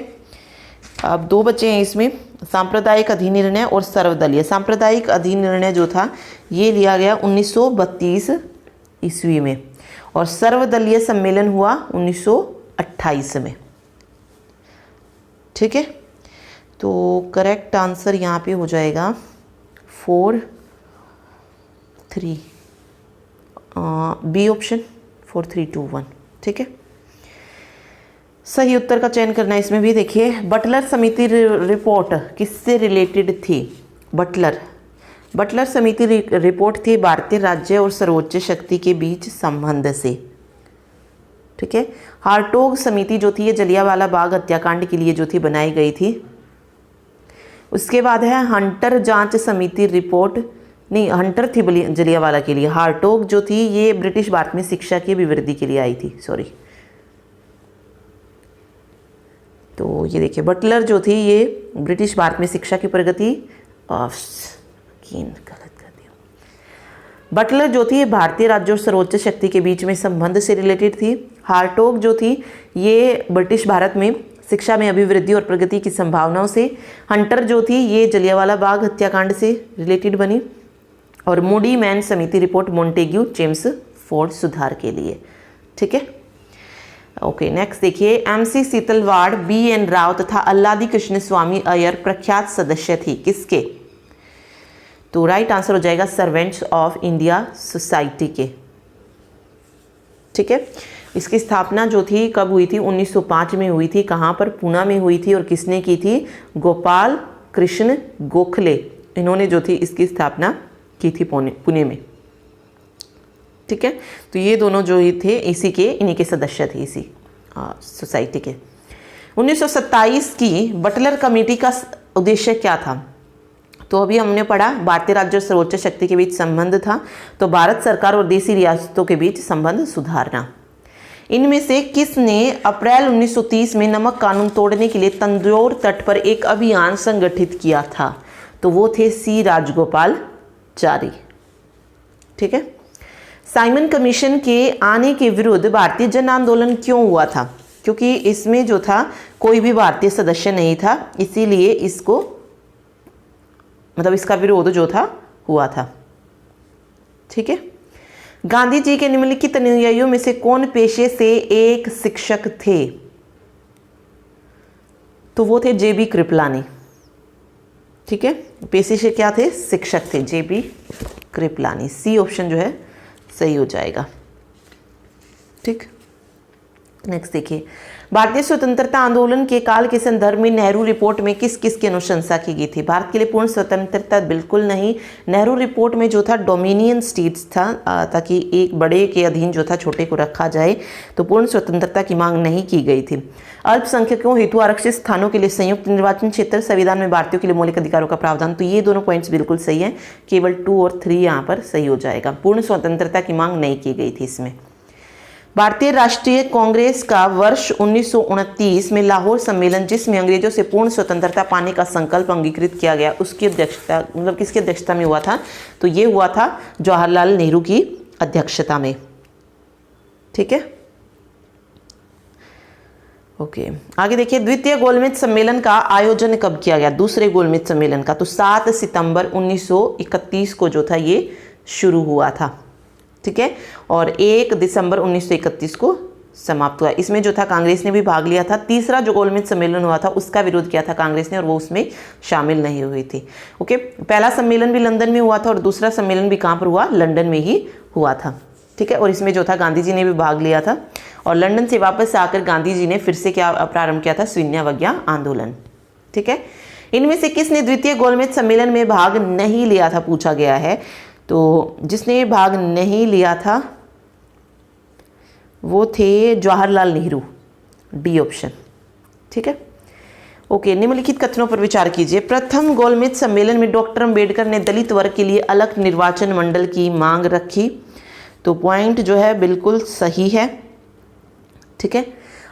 अब 2 बचे हैं इसमें, सांप्रदायिक अधिनिर्णय और सर्वदलीय। सांप्रदायिक अधिनिर्णय जो था ये लिया गया 1932 ईस्वी में और सर्वदलीय सम्मेलन हुआ 1928 में। ठीक है, तो करेक्ट आंसर यहाँ पे हो जाएगा 4, 3, बी ऑप्शन 4, 3, 2, 1। ठीक है, सही उत्तर का चयन करना है इसमें भी। देखिए, बटलर समिति रिपोर्ट किससे रिलेटेड थी? बटलर समिति रिपोर्ट थी भारतीय राज्य और सर्वोच्च शक्ति के बीच संबंध से। ठीक है, हार्टोग समिति जो थी ये जलियांवाला बाग हत्याकांड के लिए जो थी बनाई गई थी। उसके बाद है हंटर जांच समिति रिपोर्ट, नहीं हंटर थी जलियांवाला के लिए। हार्टोग जो थी ये ब्रिटिश भारत में शिक्षा की अभिवृद्धि के लिए आई थी, सॉरी। तो ये देखिए, बटलर जो थी ये ब्रिटिश भारत में शिक्षा की प्रगति, गलत कर दिया। बटलर जो थी ये भारतीय राज्य और सर्वोच्च शक्ति के बीच में संबंध से रिलेटेड थी। हार्टोग जो थी ये ब्रिटिश भारत में शिक्षा में अभिवृद्धि और प्रगति की संभावनाओं से। हंटर जो थी ये जलियांवाला बाग हत्याकांड से रिलेटेड बनी। और मूडी मैन समिति रिपोर्ट मोंटेग्यू चेम्सफोर्ड सुधार के लिए। ठीक है, ओके नेक्स्ट देखिए, एमसी सीतलवाड़, बीएन राव तथा अल्लादी कृष्ण स्वामी अय्यर प्रख्यात सदस्य थी किसके? तो राइट आंसर हो जाएगा सर्वेंट्स ऑफ इंडिया सोसाइटी के। ठीक है, इसकी स्थापना जो थी कब हुई थी? 1905 में हुई थी। कहाँ पर? पूना में हुई थी। और किसने की थी? गोपाल कृष्ण गोखले, इन्होंने जो थी इसकी स्थापना की थी पुणे में। ठीक है, तो ये दोनों जो ही थे इन्हीं के सदस्य थे इसी सोसाइटी के। 1927 की बटलर कमेटी का उद्देश्य क्या था? तो अभी हमने पढ़ा भारतीय राज्य और सर्वोच्च शक्ति के बीच संबंध था, तो भारत सरकार और देसी रियासतों के बीच संबंध सुधारना। इनमें से किसने अप्रैल 1930 में नमक कानून तोड़ने के लिए तंजौर तट पर एक अभियान संगठित किया था? तो वो थे सी राजगोपाल जारी। ठीक है। साइमन कमीशन के आने के विरुद्ध भारतीय जन आंदोलन क्यों हुआ था? क्योंकि इसमें जो था कोई भी भारतीय सदस्य नहीं था, इसीलिए इसको मतलब इसका विरोध जो था हुआ था। ठीक है। गांधी जी के निम्नलिखित अनुयायियों में से कौन पेशे से एक शिक्षक थे? तो वो थे जेबी कृपलानी। ठीक है। पेशे से क्या थे? शिक्षक थे, जेबी कृपलानी। सी ऑप्शन जो है सही हो जाएगा। ठीक। नेक्स्ट देखिए, भारतीय स्वतंत्रता आंदोलन के काल के संदर्भ में नेहरू रिपोर्ट में किस किस की अनुशंसा की गई थी? भारत के लिए पूर्ण स्वतंत्रता बिल्कुल नहीं। नेहरू रिपोर्ट में जो था डोमिनियन स्टेट्स था, ताकि एक बड़े के अधीन जो था छोटे को रखा जाए, तो पूर्ण स्वतंत्रता की मांग नहीं की गई थी। अल्पसंख्यकों हेतु आरक्षित स्थानों के लिए संयुक्त निर्वाचन क्षेत्र, संविधान में भारतीयों के लिए मौलिक अधिकारों का प्रावधान, तो ये दोनों पॉइंट्स बिल्कुल सही है। केवल 2 और 3 यहाँ पर सही हो जाएगा। पूर्ण स्वतंत्रता की मांग नहीं की गई थी इसमें। भारतीय राष्ट्रीय कांग्रेस का वर्ष 1929 में लाहौर सम्मेलन, जिसमें अंग्रेजों से पूर्ण स्वतंत्रता पाने का संकल्प अंगीकृत किया गया, उसकी अध्यक्षता मतलब किसकी अध्यक्षता में हुआ था? तो ये हुआ था जवाहरलाल नेहरू की अध्यक्षता में। ठीक है। ओके, आगे देखिए, द्वितीय गोलमेज सम्मेलन का आयोजन कब किया गया? दूसरे गोलमेज सम्मेलन का तो 7 सितंबर 1931 को जो था ये शुरू हुआ था। ठीक है। और 1 दिसंबर 1931 को समाप्त हुआ। इसमें जो था कांग्रेस ने भी भाग लिया था। तीसरा जो गोलमेज सम्मेलन हुआ था उसका विरोध किया था कांग्रेस ने और वो उसमें शामिल नहीं हुई थी। ओके, पहला सम्मेलन भी लंदन में हुआ था और दूसरा सम्मेलन भी कहाँ पर हुआ? लंदन में ही हुआ था। ठीक है। और इसमें जो था गांधी जी ने भी भाग लिया था और लंदन से वापस आकर गांधी जी ने फिर से क्या प्रारंभ किया था? शून्यावज्ञा आंदोलन। ठीक है। इनमें से किसने द्वितीय गोलमेज सम्मेलन में भाग नहीं लिया था पूछा गया है। तो जिसने भाग नहीं लिया था वो थे जवाहरलाल नेहरू, डी ऑप्शन। ठीक है। ओके, निम्नलिखित कथनों पर विचार कीजिए। प्रथम गोलमेज सम्मेलन में डॉक्टर अंबेडकर ने दलित वर्ग के लिए अलग निर्वाचन मंडल की मांग रखी, तो पॉइंट जो है बिल्कुल सही है। ठीक है।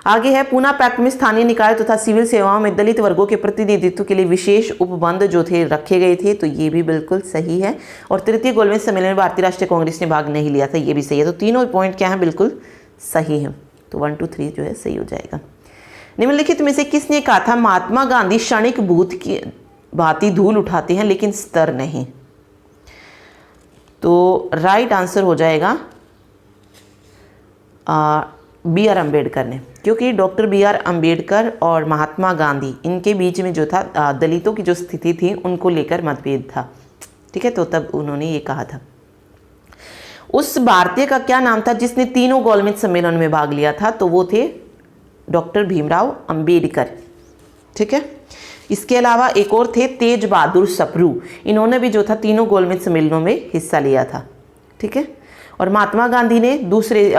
आगे है, पूना पैक्ट में स्थानीय निकाय तथा सिविल सेवाओं में दलित वर्गों के प्रतिनिधित्व के लिए विशेष उपबंध जो थे रखे गए थे, तो ये भी बिल्कुल सही है। और तृतीय गोलमेज सम्मेलन में भारतीय राष्ट्रीय कांग्रेस ने भाग नहीं लिया था, ये भी सही है। तो तीनों पॉइंट क्या है? बिल्कुल सही है। तो 1 2 3 जो है सही हो जाएगा। निम्नलिखित में से किसने कहा था महात्मा गांधी क्षणिक भूत की भांति धूल उठाते हैं लेकिन स्तर नहीं? तो राइट आंसर हो जाएगा बी आर अम्बेडकर ने, क्योंकि डॉक्टर बी आर अम्बेडकर और महात्मा गांधी इनके बीच में जो था दलितों की जो स्थिति थी उनको लेकर मतभेद था। ठीक है। तो तब उन्होंने ये कहा था। उस भारतीय का क्या नाम था जिसने तीनों गोलमेज सम्मेलन में भाग लिया था? तो वो थे डॉक्टर भीमराव अम्बेडकर। ठीक है। इसके अलावा एक और थे तेज बहादुर सप्रू, इन्होंने भी जो था तीनों गोलमेज सम्मेलनों में हिस्सा लिया था। ठीक है। और महात्मा गांधी ने दूसरे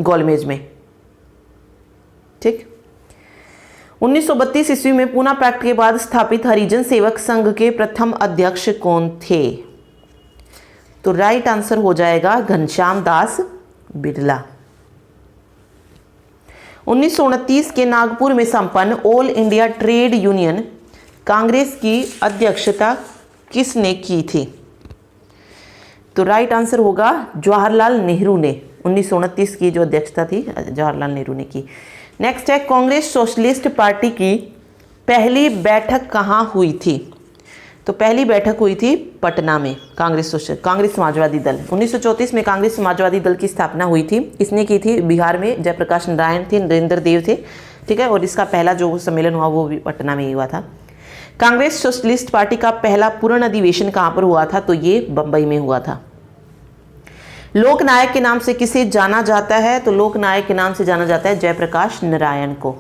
गोलमेज में। ठीक। 1932 ईस्वी में पूना पैक्ट के बाद स्थापित हरिजन सेवक संघ के प्रथम अध्यक्ष कौन थे? तो राइट आंसर हो जाएगा घनश्याम दास बिरला। 1929 के नागपुर में संपन्न all India trade union Congress की अध्यक्षता किसने की थी? तो राइट आंसर होगा जवाहरलाल नेहरू ने। 1929 की जो अध्यक्षता थी जवाहरलाल नेहरू ने की। नेक्स्ट है, कांग्रेस सोशलिस्ट पार्टी की पहली बैठक कहाँ हुई थी? तो पहली बैठक हुई थी पटना में। कांग्रेस समाजवादी दल 1934 में कांग्रेस समाजवादी दल की स्थापना हुई थी। इसने की थी बिहार में, जयप्रकाश नारायण थे, नरेंद्र देव थे। ठीक है। और इसका पहला जो सम्मेलन हुआ वो भी पटना में ही हुआ था। कांग्रेस सोशलिस्ट पार्टी का पहला पूर्ण अधिवेशन कहाँ पर हुआ था? तो ये बंबई में हुआ था। लोकनायक के नाम से किसे जाना जाता है? तो लोकनायक के नाम से जाना जाता है जयप्रकाश नारायण को।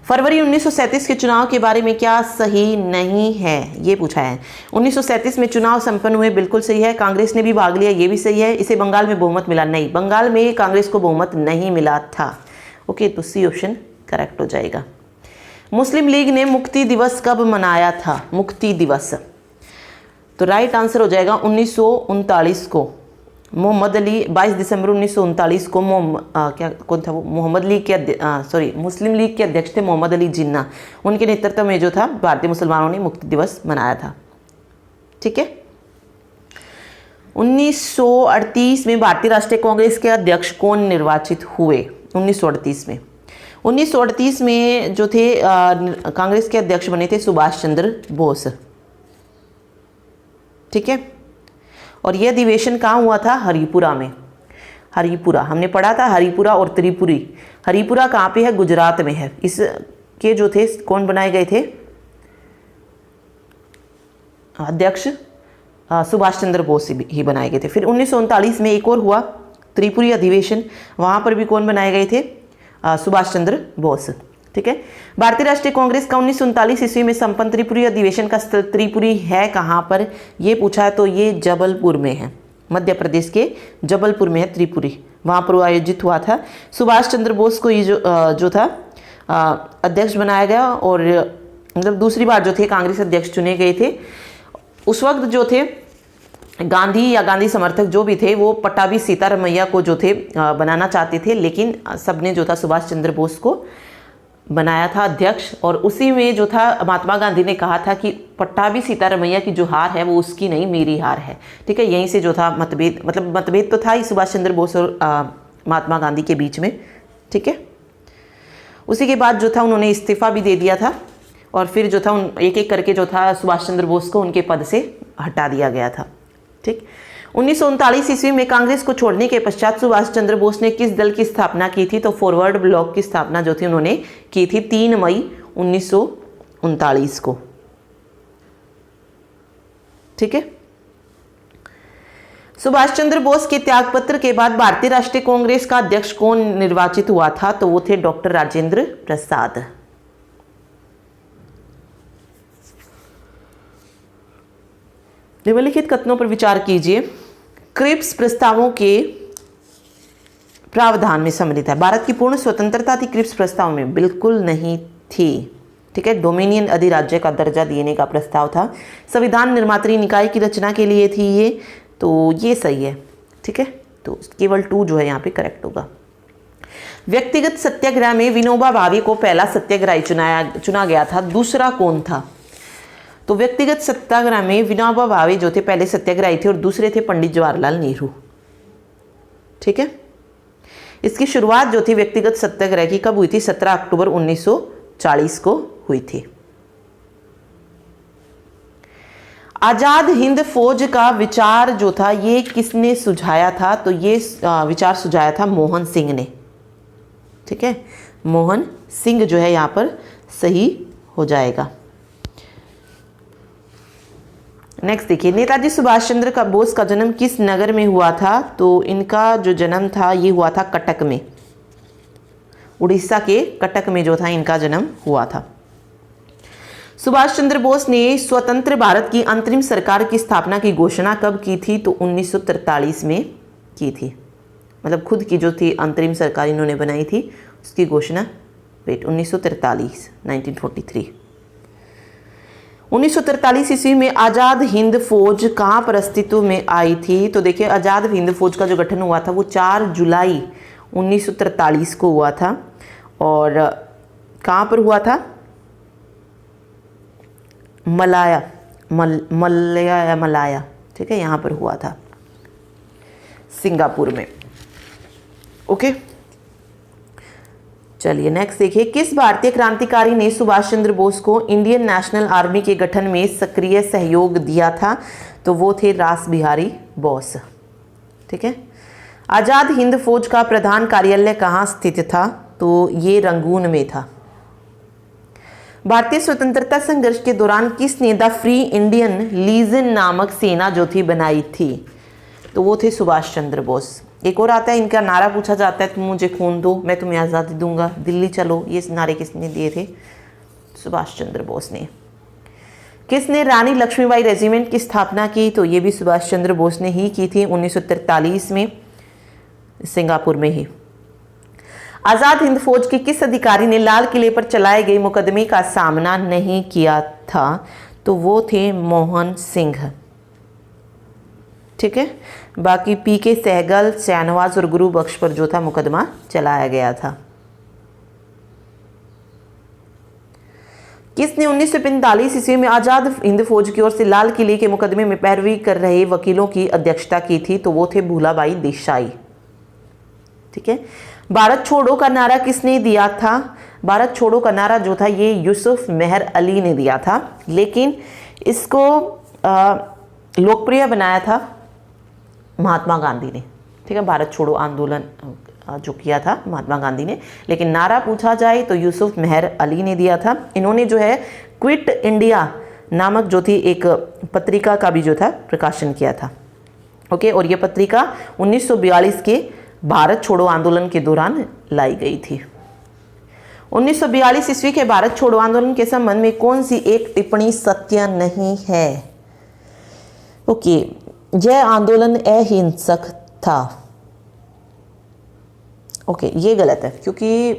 फरवरी 1937 के चुनाव के बारे में क्या सही नहीं है? ये पूछा है। 1937 में चुनाव संपन्न हुए, बिल्कुल सही है। कांग्रेस ने भी भाग लिया, ये भी सही है। इसे बंगाल में बहुमत मिला, नहीं, बंगाल में कांग्रेस को बहुमत नहीं मिला था। ओके, तो सी ऑप्शन करेक्ट हो जाएगा। मुस्लिम लीग ने मुक्ति दिवस कब मनाया था? मुक्ति दिवस, तो राइट आंसर हो जाएगा 1939 को। मोहम्मद अली 22 दिसंबर 1939 को कौन था वो? मोहम्मद लीग के मुस्लिम लीग के अध्यक्ष थे मोहम्मद अली जिन्ना। उनके नेतृत्व में जो था भारतीय मुसलमानों ने मुक्ति दिवस मनाया था। ठीक है। 1938 में भारतीय राष्ट्रीय कांग्रेस के अध्यक्ष कौन निर्वाचित हुए? 1938 में जो थे कांग्रेस के अध्यक्ष बने थे सुभाष चंद्र बोस। ठीक है, और यह अधिवेशन कहाँ हुआ था? हरिपुरा में। हरिपुरा हमने पढ़ा था, हरिपुरा और त्रिपुरी। हरिपुरा कहाँ पे है? गुजरात में है। इसके जो थे कौन बनाए गए थे? अध्यक्ष सुभाष चंद्र बोस ही बनाए गए थे। फिर 1939 में एक और हुआ त्रिपुरी अधिवेशन, वहाँ पर भी कौन बनाए गए थे? सुभाष चंद्र बोस। ठीक है, भारतीय राष्ट्रीय कांग्रेस का 1939 ईस्वी में संपन्न त्रिपुरी अधिवेशन का स्थल त्रिपुरी है कहाँ पर? ये पूछा है तो ये जबलपुर में है, मध्य प्रदेश के जबलपुर में है त्रिपुरी, वहाँ पर आयोजित हुआ था। सुभाष चंद्र बोस को ये जो था अध्यक्ष बनाया गया, और मतलब दूसरी बार जो थे कांग्रेस अध्यक्ष चुने गए थे। उस वक्त जो थे गांधी या गांधी समर्थक जो भी थे वो पट्टाभी सीतारमैया को जो थे बनाना चाहते थे, लेकिन सबने जो था सुभाष चंद्र बोस को बनाया था अध्यक्ष। और उसी में जो था महात्मा गांधी ने कहा था कि पट्टाभी सीतारमैया की जो हार है वो उसकी नहीं, मेरी हार है। ठीक है, यहीं से जो था मतभेद, मतलब मतभेद तो था ही सुभाष चंद्र बोस और महात्मा गांधी के बीच में। ठीक है, उसी के बाद जो था उन्होंने इस्तीफा भी दे दिया था, और फिर जो था एक एक करके जो था सुभाष चंद्र बोस को उनके पद से हटा दिया गया था। ठीक, 1939 ईस्वी में कांग्रेस को छोड़ने के पश्चात सुभाष चंद्र बोस ने किस दल की स्थापना की थी? तो फॉरवर्ड ब्लॉक की स्थापना जो थी उन्होंने की थी 3 मई 1939 को। ठीक है, सुभाष चंद्र बोस के त्यागपत्र के बाद भारतीय राष्ट्रीय कांग्रेस का अध्यक्ष कौन निर्वाचित हुआ था? तो वो थे डॉक्टर राजेंद्र प्रसाद। निम्नलिखित कथनों पर विचार कीजिए। क्रिप्स प्रस्तावों के प्रावधान में सम्मिलित है। भारत की पूर्ण स्वतंत्रता थी क्रिप्स प्रस्ताव में? बिल्कुल नहीं थी। ठीक है, डोमिनियन अधिराज्य का दर्जा देने का प्रस्ताव था। संविधान निर्मात्री निकाय की रचना के लिए थी ये, तो ये सही है। ठीक है, तो केवल 2 जो है यहाँ पे करेक्ट होगा। व्यक्तिगत सत्याग्रह में विनोबा भावे को पहला सत्याग्रही चुना गया था, दूसरा कौन था? तो व्यक्तिगत सत्याग्रह में विनोबा भावे जो थे पहले सत्याग्रही थे, और दूसरे थे पंडित जवाहरलाल नेहरू। ठीक है, इसकी शुरुआत जो थी व्यक्तिगत सत्याग्रह की कब हुई थी? 17 अक्टूबर 1940 को हुई थी। आजाद हिंद फौज का विचार जो था ये किसने सुझाया था? तो ये विचार सुझाया था मोहन सिंह ने। ठीक है, मोहन सिंह जो है यहाँ पर सही हो जाएगा। नेक्स्ट देखिए, नेताजी सुभाष चंद्र बोस का जन्म किस नगर में हुआ था? तो इनका जो जन्म था ये हुआ था कटक में, उड़ीसा के कटक में जो था इनका जन्म हुआ था। सुभाष चंद्र बोस ने स्वतंत्र भारत की अंतरिम सरकार की स्थापना की घोषणा कब की थी? तो 1943 में की थी। मतलब खुद की जो थी अंतरिम सरकार इन्होंने बनाई थी, उसकी घोषणा 1943 1943। 1943 ईस्वी में आज़ाद हिंद फौज कहाँ पर अस्तित्व में आई थी? तो देखिए, आज़ाद हिंद फौज का जो गठन हुआ था वो 4 जुलाई 1943 को हुआ था, और कहाँ पर हुआ था? मलाया। ठीक है, यहाँ पर हुआ था, सिंगापुर में। ओके, चलिए नेक्स्ट देखिए, किस भारतीय क्रांतिकारी ने सुभाष चंद्र बोस को इंडियन नेशनल आर्मी के गठन में सक्रिय सहयोग दिया था? तो वो थे रास बिहारी बोस। ठीक है, आज़ाद हिंद फौज का प्रधान कार्यालय कहाँ स्थित था? तो ये रंगून में था। भारतीय स्वतंत्रता संघर्ष के दौरान किसने द फ्री इंडियन लीजन नामक सेना जो थी बनाई थी? तो वो थे सुभाष चंद्र बोस। एक और आता है, इनका नारा पूछा जाता है, तुम मुझे खून दो मैं तुम्हें आज़ादी दूंगा, दिल्ली चलो। ये नारे किसने दिए थे? सुभाष चंद्र बोस ने। किसने रानी लक्ष्मीबाई रेजिमेंट की स्थापना की? तो ये भी सुभाष चंद्र बोस ने ही की थी 1943 में, सिंगापुर में ही। आज़ाद हिंद फौज के किस अधिकारी ने लाल किले पर चलाए गए मुकदमे का सामना नहीं किया था? तो वो थे मोहन सिंह। ठीक है, बाकी पीके सहगल, शाहनवाज और गुरु बख्श पर जो था मुकदमा चलाया गया था। किसने 1945 ईस्वी में आज़ाद हिंद फौज की ओर से लाल किले के मुकदमे में पैरवी कर रहे वकीलों की अध्यक्षता की थी? तो वो थे भूलाबाई देसाई। ठीक है। भारत छोड़ो का नारा किसने दिया था? भारत छोड़ो का नारा जो था ये यूसुफ मेहर अली ने दिया था, लेकिन इसको लोकप्रिय बनाया था महात्मा गांधी ने। ठीक है, भारत छोड़ो आंदोलन जो किया था महात्मा गांधी ने, लेकिन नारा पूछा जाए तो यूसुफ मेहर अली ने दिया था। इन्होंने जो है क्विट इंडिया नामक जो थी एक पत्रिका का भी जो था प्रकाशन किया था। ओके, और ये पत्रिका 1942 के भारत छोड़ो आंदोलन के दौरान लाई गई थी। 1942 ईस्वी के भारत छोड़ो आंदोलन के संबंध में कौन सी एक टिप्पणी सत्य नहीं है? ओके, यह आंदोलन अहिंसक था। ओके, ये गलत है, क्योंकि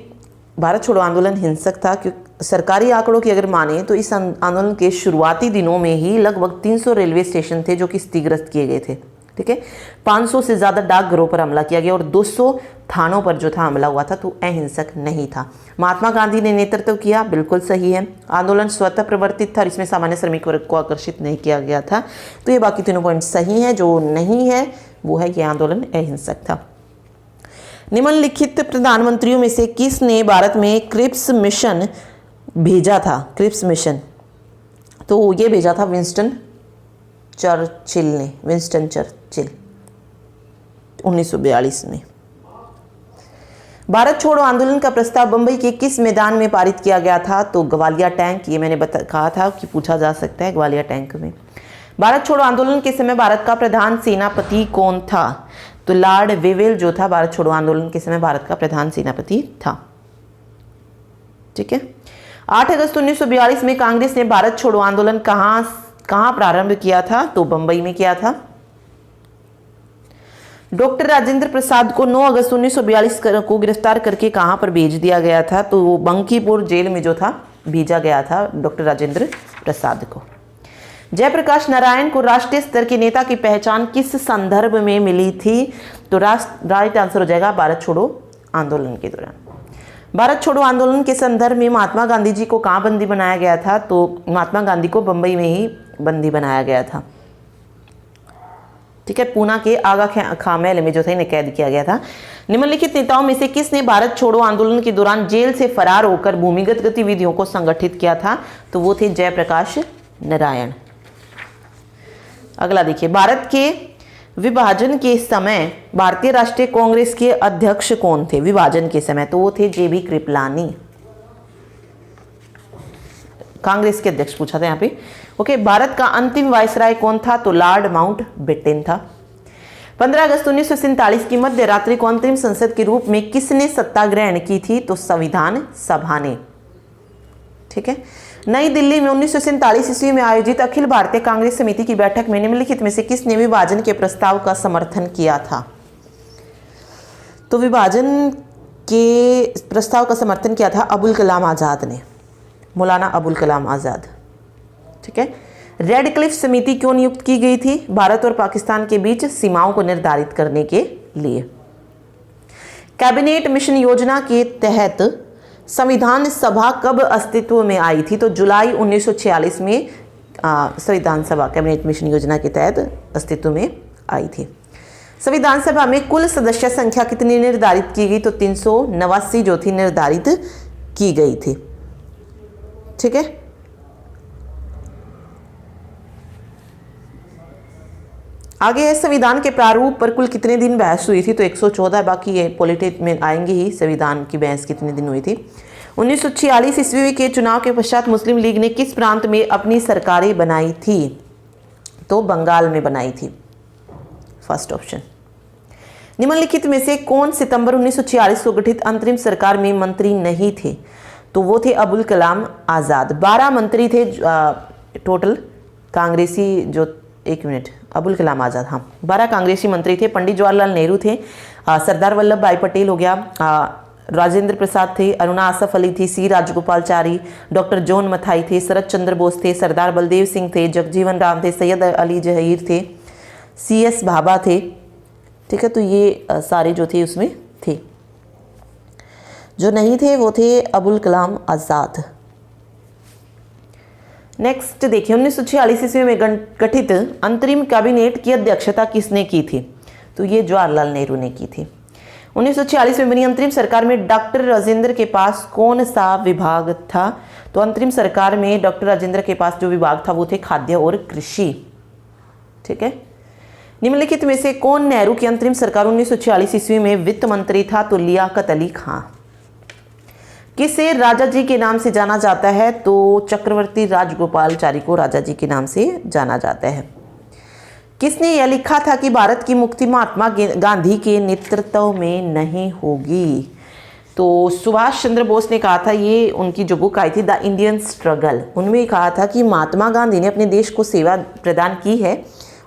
भारत छोड़ो आंदोलन हिंसक था। क्योंकि सरकारी आंकड़ों की अगर माने तो इस आंदोलन के शुरुआती दिनों में ही लगभग 300 रेलवे स्टेशन थे जो कि क्षतिग्रस्त किए गए थे। ठीक है, 500 से ज़्यादा डाकघरों पर हमला किया गया और 200 थानों पर जो था हमला हुआ था, तो अहिंसक नहीं था। महात्मा गांधी ने नेतृत्व किया, बिल्कुल सही है। आंदोलन स्वतः प्रवर्तित था और इसमें सामान्य श्रमिक वर्ग को आकर्षित नहीं किया गया था। तो ये बाकी तीनों पॉइंट सही हैं। जो नहीं है वो है कि आंदोलन अहिंसक था। निम्नलिखित प्रधानमंत्रियों में से किसने भारत में क्रिप्स मिशन भेजा था? क्रिप्स मिशन, तो ये भेजा था विंस्टन चर्चिल ने। विंस्टन चर्चिल 1942 में। भारत छोड़ो आंदोलन का प्रस्ताव बंबई के किस मैदान में पारित किया गया था? तो ग्वालियर टैंक। ये मैंने कहा था कि पूछा जा सकता है ग्वालियर टैंक में। भारत छोड़ो आंदोलन के समय भारत का प्रधान सेनापति कौन था? तो लॉर्ड वेवेल जो था भारत छोड़ो आंदोलन के समय भारत का प्रधान सेनापति था। ठीक है। 8 अगस्त 1942 में कांग्रेस ने भारत छोड़ो आंदोलन कहां प्रारंभ किया था? तो बंबई में किया था। डॉक्टर राजेंद्र प्रसाद को 9 अगस्त 1942 को गिरफ्तार करके कहां पर भेज दिया गया था? तो वो बंकीपुर जेल में जो था भेजा गया था डॉक्टर राजेंद्र प्रसाद को। जयप्रकाश नारायण को राष्ट्रीय स्तर के नेता की पहचान किस संदर्भ में मिली थी? तो राइट आंसर हो जाएगा भारत छोड़ो आंदोलन के दौरान। भारत छोड़ो आंदोलन के संदर्भ में महात्मा गांधी जी को कहाँ बंदी बनाया गया था? तो महात्मा गांधी को बंबई में ही बंदी बनाया गया था। ठीक है, पूना के आगा खां महल में जो था इन्हें कैद किया गया था। निम्नलिखित नेताओं में से किसने भारत छोड़ो आंदोलन के दौरान जेल से फरार होकर भूमिगत गतिविधियों को संगठित किया था? तो वो थे जयप्रकाश नारायण। अगला देखिए, भारत के विभाजन के समय भारतीय राष्ट्रीय कांग्रेस के अध्यक्ष कौन थे? विभाजन के समय तो वो थे जेबी कृपलानी। कांग्रेस के अध्यक्ष पूछा था यहाँ पे। ओके, भारत का अंतिम वायसराय कौन था? तो लॉर्ड माउंटबेटन था। 15 अगस्त 1947 की मध्य रात्रि को अंतरिम संसद के रूप में किसने सत्ता ग्रहण की थी? तो संविधान सभा ने। ठीक है। नई दिल्ली में 1947 ईस्वी में आयोजित अखिल भारतीय कांग्रेस समिति की बैठक में निम्नलिखित में से किसने विभाजन के प्रस्ताव का समर्थन किया था? तो विभाजन के प्रस्ताव का समर्थन किया था अबुल कलाम आज़ाद ने, मौलाना अबुल कलाम आज़ाद। ठीक है। रेड क्लिफ समिति क्यों नियुक्त की गई थी? भारत और पाकिस्तान के बीच सीमाओं को निर्धारित करने के लिए। कैबिनेट मिशन योजना के तहत संविधान सभा कब अस्तित्व में आई थी? तो जुलाई 1946 में संविधान सभा कैबिनेट मिशन योजना के तहत अस्तित्व में आई थी। संविधान सभा में कुल सदस्य संख्या कितनी निर्धारित की गई? तो 389 जो थी निर्धारित की गई थी। ठीक है। आगे है संविधान के प्रारूप पर कुल कितने दिन बहस हुई थी? तो 114। बाकी ये पॉलिटिक्स में आएंगे ही संविधान की बहस कितने दिन हुई थी। 1946 ईस्वी के चुनाव के पश्चात मुस्लिम लीग ने किस प्रांत में अपनी सरकारें बनाई थी? तो बंगाल में बनाई थी, फर्स्ट ऑप्शन। निम्नलिखिट में से कौन सितंबर 1946 को गठित अंतरिम सरकार में मंत्री नहीं थे? तो वो थे अबुल कलाम आज़ाद। 12 मंत्री थे टोटल कांग्रेसी जो, एक मिनट, अबुल कलाम आज़ाद, हाँ 12 कांग्रेसी मंत्री थे। पंडित जवाहरलाल नेहरू थे, सरदार वल्लभ भाई पटेल हो गया, राजेंद्र प्रसाद थे, अरुणा आसफ अली थी, सी राजगोपालचारी, डॉक्टर जॉन मथाई थे, शरद चंद्र बोस थे, सरदार बलदेव सिंह थे, जगजीवन राम थे, सैयद अली जहीर थे, CS भाभा थे। ठीक है, तो ये सारे जो थे उसमें थे। जो नहीं थे वो थे अबुल कलाम आज़ाद। नेक्स्ट देखिए 1946 ईस्वी में गठित अंतरिम कैबिनेट की अध्यक्षता किसने की थी? तो ये जवाहरलाल नेहरू ने की थी। 1946 में बनी अंतरिम सरकार में डॉक्टर राजेंद्र के पास कौन सा विभाग था? तो अंतरिम सरकार में डॉक्टर राजेंद्र के पास जो विभाग था वो थे खाद्य और कृषि। ठीक है। निम्नलिखित में से कौन नेहरू की अंतरिम सरकार 1946 ईस्वी में वित्त मंत्री था? तो लियाकत अली खां। किसे राजा जी के नाम से जाना जाता है? तो चक्रवर्ती राजगोपालचारी को राजा जी के नाम से जाना जाता है। किसने यह लिखा था कि भारत की मुक्ति महात्मा गांधी के नेतृत्व में नहीं होगी? तो सुभाष चंद्र बोस ने कहा था, ये उनकी जो बुक आई थी द इंडियन स्ट्रगल, उनमें कहा था कि महात्मा गांधी ने अपने देश को सेवा प्रदान की है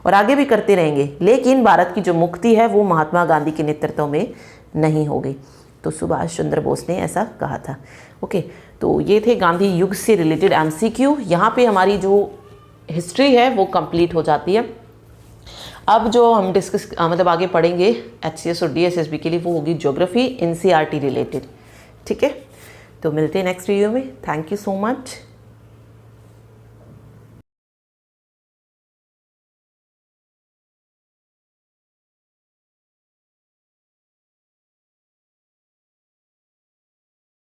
और आगे भी करते रहेंगे, लेकिन भारत की जो मुक्ति है वो महात्मा गांधी के नेतृत्व में नहीं होगी। तो सुभाष चंद्र बोस ने ऐसा कहा था। ओके, तो ये थे गांधी युग से रिलेटेड MCQ। यहाँ पे हमारी जो हिस्ट्री है वो कंप्लीट हो जाती है। अब जो हम डिस्कस मतलब आगे पढ़ेंगे HCS और DSSB के लिए वो होगी ज्योग्राफी NCERT रिलेटेड। ठीक है, तो मिलते हैं नेक्स्ट वीडियो में। Thank you so much.